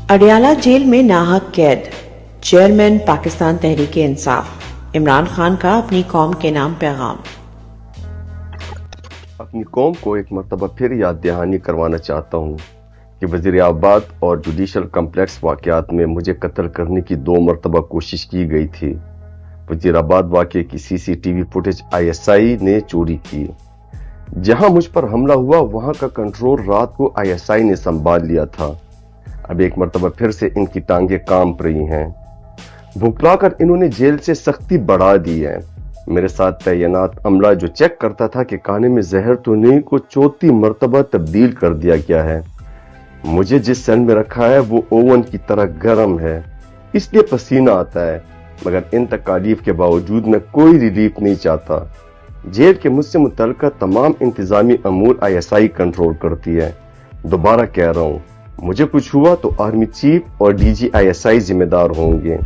Adiala jail में नाहक कैद। चेयरमैन पाकिस्तान तहरीक इंसाफ इमरान खान का अपनी कौम के नाम पैगाम। अपनी कौम को एक मरतबा फिर याद दहानी करवाना चाहता हूँ कि वज़ीराबाद और जुडिशल कम्प्लेक्स वाक़यात में मुझे कत्ल करने की 2 मरतबा कोशिश की गई थी। वज़ीराबाद वाक़े की CCTV फुटेज ISI ने चोरी की। जहां मुझ पर हमला हुआ वहां का कंट्रोल रात को ISI ने संभाल लिया था। अब एक मरतबा फिर से इनकी टांगें कांप रही हैं। भुखलाकर इन्होंने जेल से सख्ती बढ़ा दी है। मेरे साथ तैनात अमला जो चेक करता था कि खाने में जहर तो नहीं को 4थी मरतबा तब्दील कर दिया गया है। मुझे जिस सेल में रखा है वो ओवन की तरह गर्म है, इसलिए पसीना आता है, मगर इन तकालीफ के बावजूद मैं कोई रिलीफ नहीं चाहता। जेल के मुझसे मुतल्लिका तमाम इंतजामी अमूर ISI कंट्रोल करती है। दोबारा कह रहा हूँ, मुझे कुछ हुआ तो आर्मी चीफ और DG ISI जिम्मेदार होंगे।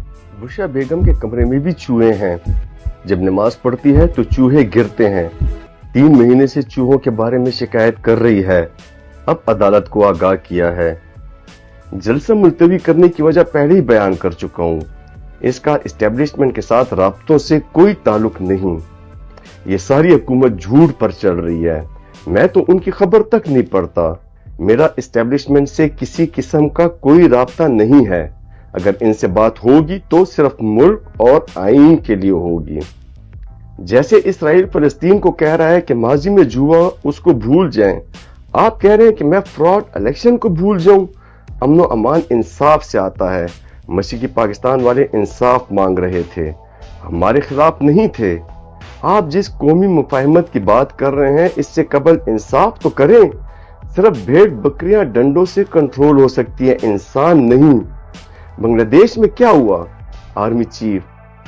बुशा बेगम के कमरे में भी चूहे हैं। जब नमाज पढ़ती है तो चूहे गिरते हैं। 3 महीने से चूहों के बारे में शिकायत कर रही है। अब अदालत को आगाह किया है। जलसा मुलतवी करने की वजह पहले ही बयान कर चुका हूँ। इसका इस्टेब्लिशमेंट के साथ राब्तों से कोई ताल्लुक नहीं। ये सारी हुकूमत झूठ पर चल रही है। मैं तो उनकी खबर तक नहीं पढ़ता। मेरा इस्टेब्लिशमेंट से किसी किस्म का कोई राब्ता नहीं है। अगर इनसे बात होगी तो सिर्फ मुल्क और आईन के लिए होगी। जैसे इसराइल फलस्तीन को कह रहा है कि माजी में जुआ उसको भूल जाएं, आप कह रहे हैं कि मैं फ्रॉड इलेक्शन को भूल जाऊं। अमन व अमान इंसाफ से आता है। मशरिकी पाकिस्तान वाले इंसाफ मांग रहे थे, हमारे खिलाफ नहीं थे। आप जिस कौमी मुफाहमत की बात कर रहे हैं इससे कबल इंसाफ तो करें। सिर्फ भेड़ बकरियां डंडों से कंट्रोल हो सकती है, इंसान नहीं। बांग्लादेश में क्या हुआ? आर्मी चीफ,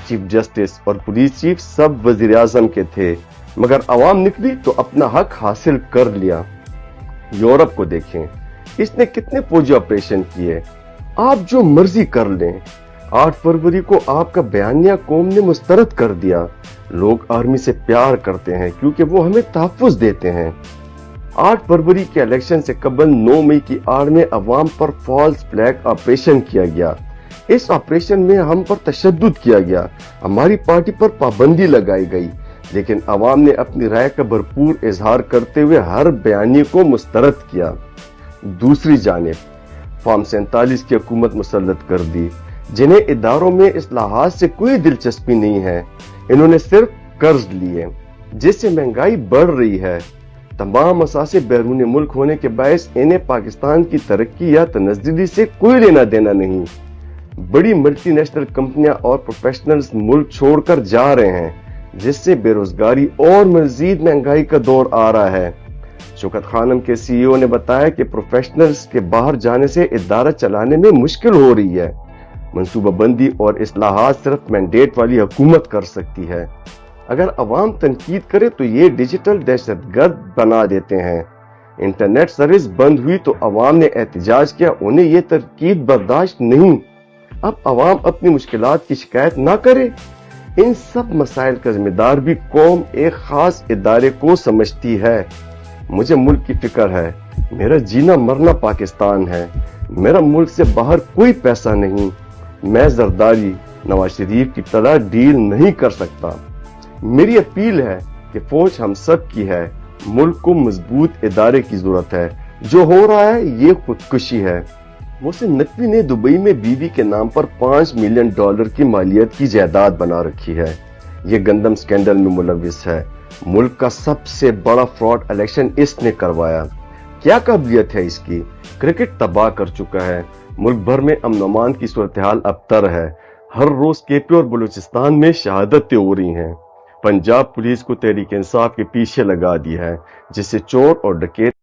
चीफ जस्टिस और पुलिस चीफ सब वजीर आजम के थे, मगर अवाम निकली तो अपना हक हासिल कर लिया। यूरोप को देखें, इसने कितने फौजी ऑपरेशन किए। आप जो मर्जी कर लें। 8 फरवरी को आपका बयानिया कौम ने मुस्तरद कर दिया। लोग आर्मी से प्यार करते हैं क्योंकि वो हमें तहफ्फुज़ देते हैं। 8 फरवरी के इलेक्शन से कबल 9 मई की आड़ में अवाम पर फॉल्स फ्लैग ऑपरेशन किया गया। इस ऑपरेशन में हम पर तशद्दुद किया गया, हमारी पार्टी पर पाबंदी लगाई गई, लेकिन अवाम ने अपनी राय का भरपूर इजहार करते हुए हर बयानी को मुस्तरद किया। दूसरी जानिब फॉर्म 47 की हुकूमत मुसल्लत कर दी, जिन्हें इदारों में इस्लाहात से कोई दिलचस्पी नहीं है। इन्होंने सिर्फ कर्ज लिए, जिससे महंगाई बढ़ रही है। तमाम असासे बैरूनी मुल्क होने के बायस इन्हें पाकिस्तान की तरक्की या तनज़्ज़ुली से कोई लेना देना नहीं। बड़ी मल्टीनेशनल कंपनियां और प्रोफेशनल्स मुल्क छोड़कर जा रहे हैं, जिससे बेरोजगारी और मजीद महंगाई का दौर आ रहा है। शौकत खानम के CEO ने बताया कि प्रोफेशनल्स के बाहर जाने से इदारा चलाने में मुश्किल हो रही है। मनसूबाबंदी और इस्लाहात सिर्फ मैंडेट वाली हुकूमत कर सकती है। अगर अवाम तनकीद करे तो ये डिजिटल दहशतगर्द बना देते हैं। इंटरनेट सर्विस बंद हुई तो अवाम ने एहतजाज किया, उन्हें ये तनकीद बर्दाश्त नहीं। अब अवाम अपनी मुश्किलात की शिकायत ना करे। इन सब मसाइल का जिम्मेदार भी कौम एक खास इदारे को समझती है। मुझे मुल्क की फिक्र है। मेरा जीना मरना पाकिस्तान है। मेरा मुल्क से बाहर कोई पैसा नहीं। मैं जरदारी नवाज शरीफ की तरह डील नहीं कर सकता। मेरी अपील है कि फौज हम सब की है। मुल्क को मजबूत इदारे की जरूरत है। जो हो रहा है ये खुदकुशी है। मोहसिन नकवी ने दुबई में बीवी के नाम पर $5 मिलियन की मालियत की जायदाद बना रखी है। ये गंदम स्कैंडल में मुलविस है। मुल्क का सबसे बड़ा फ्रॉड इलेक्शन इसने करवाया। क्या काबिलियत है इसकी? क्रिकेट तबाह कर चुका है। मुल्क भर में अमन अमान की सूरत हाल अबतर है। हर रोज KP और बलूचिस्तान में शहादतें हो रही हैं। पंजाब पुलिस को तहरीक इंसाफ के पीछे लगा दिया है, जिससे चोर और डकैत